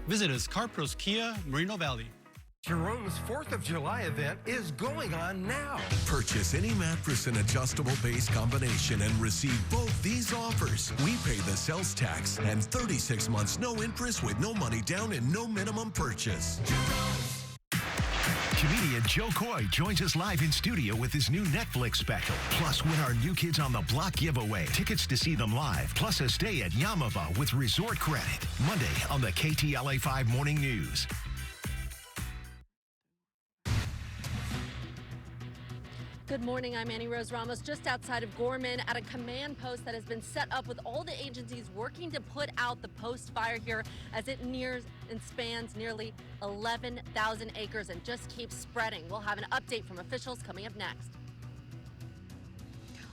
Visit us, CarPros Kia, Moreno Valley. Jerome's 4th of July event is going on now. Purchase any mattress and adjustable base combination and receive both these offers. We pay the sales tax and 36 months no interest with no money down and no minimum purchase. Comedian Joe Coy joins us live in studio with his new Netflix special. Plus, win our New Kids on the Block giveaway. Tickets to see them live, plus a stay at Yamava with resort credit. Monday on the KTLA 5 Morning News. Good morning, I'm Annie Rose Ramos, just outside of Gorman at a command post that has been set up with all the agencies working to put out the post fire here as it nears and spans nearly 11,000 acres and just keeps spreading. We'll have an update from officials coming up next.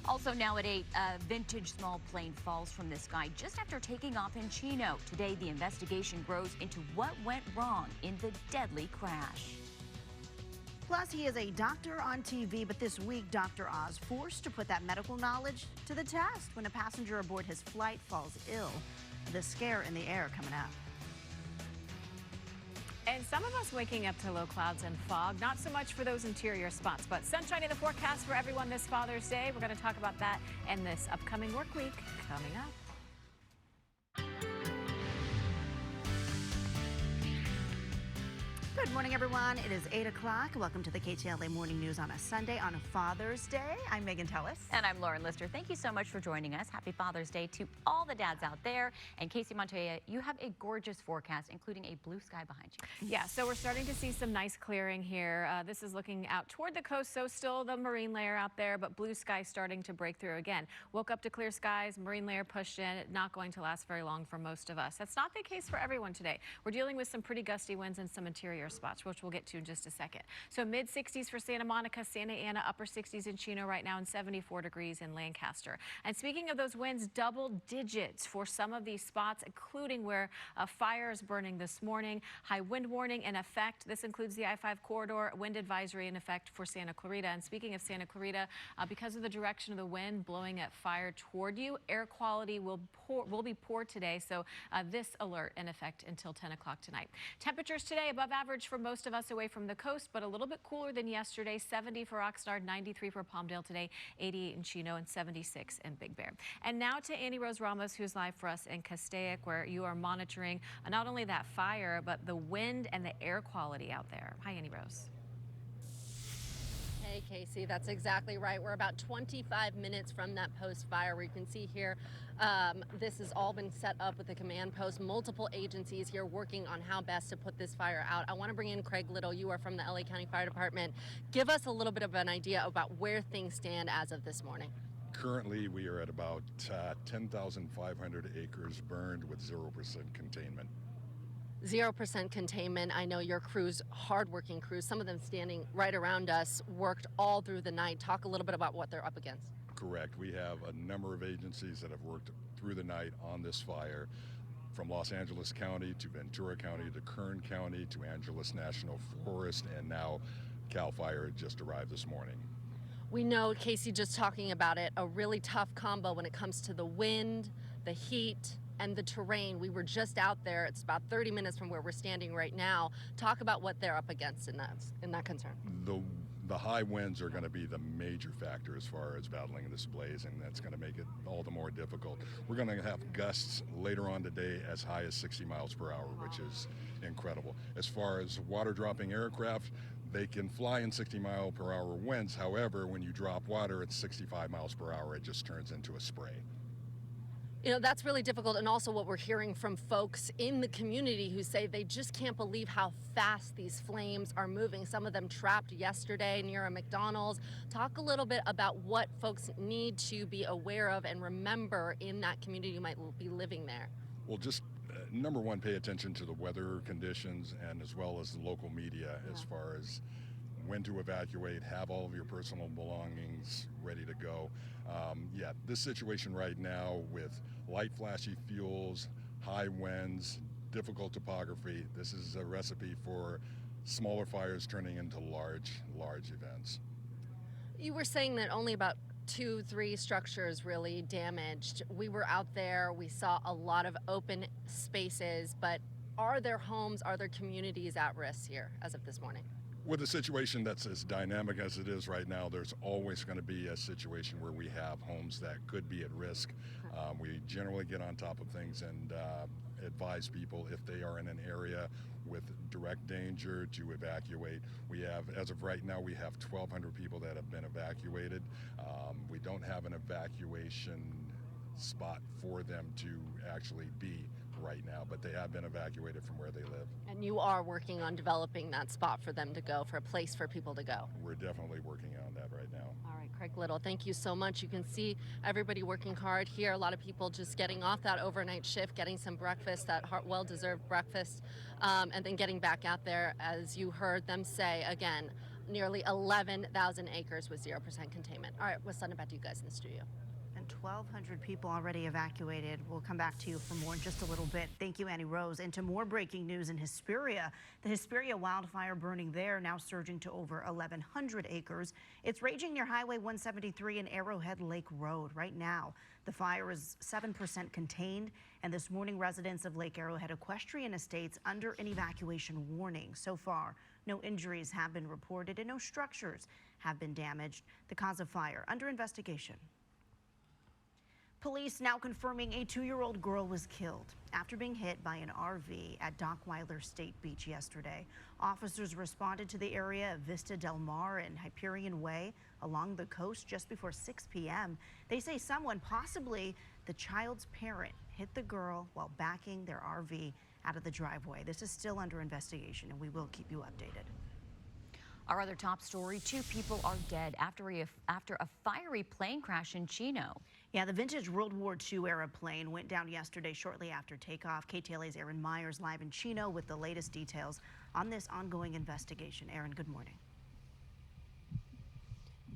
Also now at 8, a vintage small plane falls from the sky just after taking off in Chino. Today, the investigation grows into what went wrong in the deadly crash. Plus, he is a doctor on TV, but this week, Dr. Oz forced to put that medical knowledge to the test when a passenger aboard his flight falls ill. The scare in the air coming up. And some of us waking up to low clouds and fog, not so much for those interior spots, but sunshine in the forecast for everyone this Father's Day. We're going to talk about that and this upcoming work week coming up. Good morning, everyone. It is 8 o'clock. Welcome to the KTLA Morning News on a Sunday on a Father's Day. I'm Megan Tellis. And I'm Lauren Lister. Thank you so much for joining us. Happy Father's Day to all the dads out there. And Casey Montoya, you have a gorgeous forecast, including a blue sky behind you. Yeah, so we're starting to see some nice clearing here. This is looking out toward the coast, so still the marine layer out there, but blue sky starting to break through again. Woke up to clear skies, marine layer pushed in, not going to last very long for most of us. That's not the case for everyone today. We're dealing with some pretty gusty winds in some interior spots, which we'll get to in just a second. So mid-60s for Santa Monica, Santa Ana, upper 60s in Chino right now, and 74 degrees in Lancaster. And speaking of those winds, double digits for some of these spots, including where a fire is burning this morning. High wind warning in effect. This includes the I-5 corridor, wind advisory in effect for Santa Clarita. And speaking of Santa Clarita, because of the direction of the wind blowing at fire toward you, air quality will be poor today. So this alert in effect until 10 o'clock tonight. Temperatures today above average for most of us away from the coast, but a little bit cooler than yesterday. 70 for Oxnard, 93 for Palmdale today, 88 in Chino, and 76 in Big Bear. And now to Annie Rose Ramos, who's live for us in Castaic, where you are monitoring not only that fire, but the wind and the air quality out there. Hi, Annie Rose. Hey, Casey, that's exactly right. We're about 25 minutes from that post fire where you can see here. This has all been set up with the command post, multiple agencies here working on how best to put this fire out. I want to bring in Craig Little. You are from the LA County Fire Department. Give us a little bit of an idea about where things stand as of this morning. Currently, we are at about 10,500 acres burned with 0% containment. 0% containment. I know your crews, hardworking crews, some of them standing right around us, worked all through the night. Talk a little bit about what they're up against. Correct. We have a number of agencies that have worked through the night on this fire, from Los Angeles County to Ventura County to Kern County to Angeles National Forest, and now CAL FIRE just arrived this morning. We know, Casey just talking about it, a really tough combo when it comes to the wind, the heat, and the terrain. We were just out there. It's about 30 minutes from where we're standing right now. Talk about what they're up against in that concern. The high winds are going to be the major factor as far as battling this blaze, and that's going to make it all the more difficult. We're going to have gusts later on today as high as 60 miles per hour, which is incredible. As far as water dropping aircraft, they can fly in 60-mile-per-hour winds. However, when you drop water at 65 miles per hour, it just turns into a spray. You know, that's really difficult, and also what we're hearing from folks in the community who say they just can't believe how fast these flames are moving. Some of them trapped yesterday near a McDonald's. Talk a little bit about what folks need to be aware of and remember in that community who might be living there. Well, just number one, pay attention to the weather conditions and as well as the local media as far as when to evacuate, have all of your personal belongings ready to go. Yeah, this situation right now with light flashy fuels, high winds, difficult topography, this is a recipe for smaller fires turning into large events. You were saying that only about 2-3 structures really damaged. We were out there, we saw a lot of open spaces, but Are there homes, are there communities at risk here as of this morning? With a situation that's as dynamic as it is right now, there's always going to be a situation where we have homes that could be at risk. We generally get on top of things and advise people if they are in an area with direct danger to evacuate. We have, as of right now, we have 1,200 people that have been evacuated. We don't have an evacuation spot for them to actually be right now, but they have been evacuated from where they live. And you are working on developing that spot for them to go, for a place for people to go. We're definitely working on that right now. All right, Craig Little, thank you so much. You can see everybody working hard here. A lot of people just getting off that overnight shift, getting some breakfast, that well-deserved breakfast, and then getting back out there. As you heard them say, again, nearly 11,000 acres with 0% containment. All right, we'll send it back to you guys in the studio. 1,200 people already evacuated. We'll come back to you for more in just a little bit. Thank you, Annie Rose. Into more breaking news in Hesperia. The Hesperia wildfire burning there now surging to over 1,100 acres. It's raging near Highway 173 and Arrowhead Lake Road right now. The fire is 7% contained, and this morning residents of Lake Arrowhead Equestrian Estates under an evacuation warning. So far, no injuries have been reported and no structures have been damaged. The cause of fire under investigation. Police now confirming a 2-year-old girl was killed after being hit by an RV at Dockweiler State Beach yesterday. Officers responded to the area of Vista Del Mar and Hyperion Way along the coast just before 6 p.m. They say someone, possibly the child's parent, hit the girl while backing their RV out of the driveway. This is still under investigation, and we will keep you updated. Our other top story, 2 people are dead after a fiery plane crash in Chino. Yeah, the vintage World War II era plane went down yesterday shortly after takeoff. KTLA's Aaron Myers live in Chino with the latest details on this ongoing investigation. Aaron, good morning.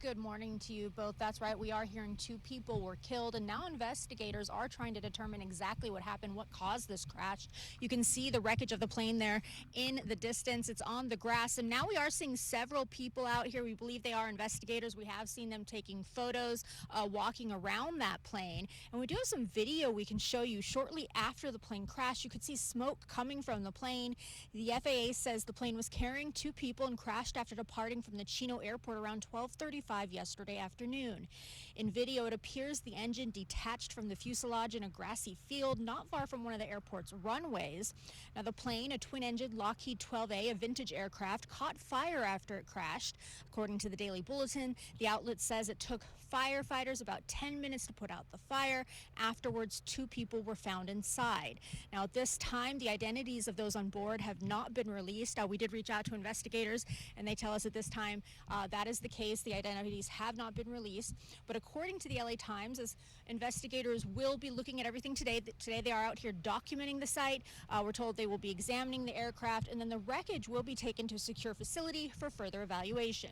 Good morning to you both. That's right. We are hearing 2 people were killed, and now investigators are trying to determine exactly what happened, what caused this crash. You can see the wreckage of the plane there in the distance. It's on the grass, and now we are seeing several people out here. We believe they are investigators. We have seen them taking photos, walking around that plane, and we do have some video we can show you. Shortly after the plane crashed, you could see smoke coming from the plane. The FAA says the plane was carrying 2 people and crashed after departing from the Chino airport around 12:35 yesterday afternoon. In video, it appears the engine detached from the fuselage in a grassy field not far from one of the airport's runways. Now, the plane, a twin-engine Lockheed 12A, a vintage aircraft, caught fire after it crashed. According to the Daily Bulletin, the outlet says it took firefighters about 10 minutes to put out the fire. Afterwards, 2 people were found inside. Now, at this time, the identities of those on board have not been released. We did reach out to investigators, and they tell us at this time that is the case. The identities have not been released. But according to the LA Times, as investigators will be looking at everything today they are out here documenting the site. We're told they will be examining the aircraft, and then the wreckage will be taken to a secure facility for further evaluation.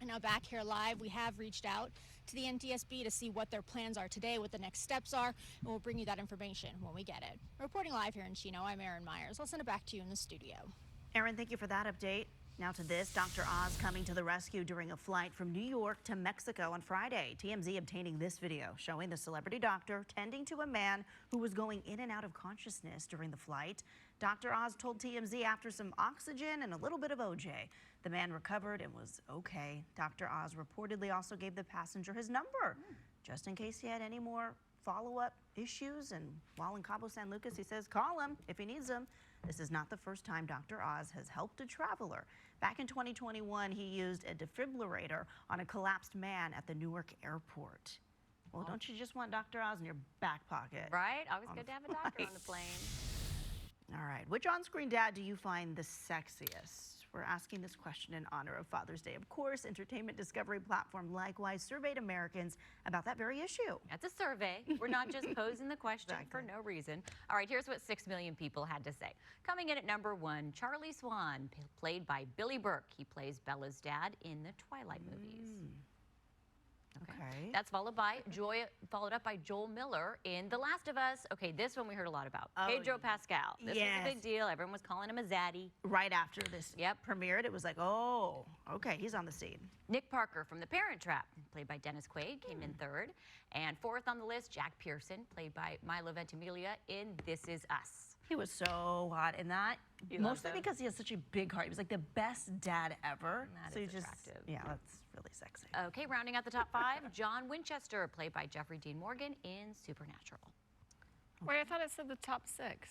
And now back here live, we have reached out to the NTSB to see what their plans are today, what the next steps are, and we'll bring you that information when we get it. Reporting live here in Chino, I'm Aaron Myers. I'll send it back to you in the studio. Aaron, thank you for that update. Now to this, Dr. Oz coming to the rescue during a flight from New York to Mexico on Friday. TMZ obtaining this video showing the celebrity doctor tending to a man who was going in and out of consciousness during the flight. Dr. Oz told TMZ after some oxygen and a little bit of OJ, the man recovered and was okay. Dr. Oz reportedly also gave the passenger his number just in case he had any more follow-up issues. And while in Cabo San Lucas, he says call him if he needs him. This is not the first time Dr. Oz has helped a traveler. Back in 2021, he used a defibrillator on a collapsed man at the Newark airport. Well, don't you just want Dr. Oz in your back pocket? Right? Always good to have a doctor on the plane. All right. Which on-screen dad do you find the sexiest? We're asking this question in honor of Father's Day. Of course, entertainment discovery platform likewise surveyed Americans about that very issue. That's a survey. We're not just posing the question for no reason. All right, here's what 6 million people had to say. Coming in at number 1, Charlie Swan, played by Billy Burke. He plays Bella's dad in the Twilight movies. Okay. That's followed up by Joel Miller in The Last of Us. Okay, this one we heard a lot about. Pedro Pascal. This was a big deal. Everyone was calling him a zaddy. Right after this premiered, it was like, oh, okay, he's on the scene. Nick Parker from The Parent Trap, played by Dennis Quaid, came in 3rd. And 4th on the list, Jack Pearson, played by Milo Ventimiglia in This Is Us. He was so hot in that. You loved Mostly him? because he has such a big heart. He was like the best dad ever. That so is he just, attractive. yeah, that's really sexy. Okay, rounding out the top 5, John Winchester, played by Jeffrey Dean Morgan in Supernatural. Wait, I thought it said the top 6.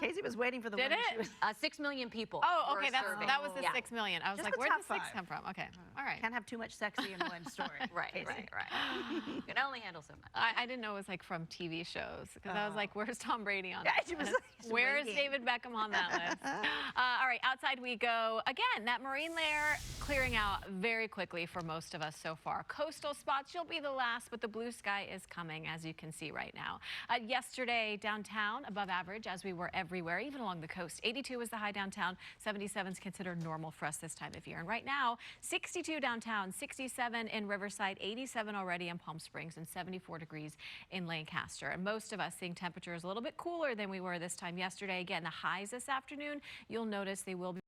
Casey was waiting for the Did one. it? 6 million people. Oh, okay, were surveyed. that was the Yeah. 6 million. I was Just like, the where top did the 6 5. come from? Okay, all right. Can't have too much sexy in one story. Right, Casey. right. You can only handle so much. I didn't know it was like from TV shows because I was like, where's Tom Brady on Yeah, that she was list? like, Where is waiting. David Beckham on that list? All right, outside we go. Again, that marine layer clearing out very quickly for most of us so far. Coastal spots, you'll be the last, but the blue sky is coming, as you can see right now. Yesterday, downtown, above average, as we were everywhere, even along the coast. 82 was the high downtown. 77 is considered normal for us this time of year. And right now, 62 downtown, 67 in Riverside, 87 already in Palm Springs, and 74 degrees in Lancaster. And most of us seeing temperatures a little bit cooler than we were this time yesterday. Again, the highs this afternoon, you'll notice they will be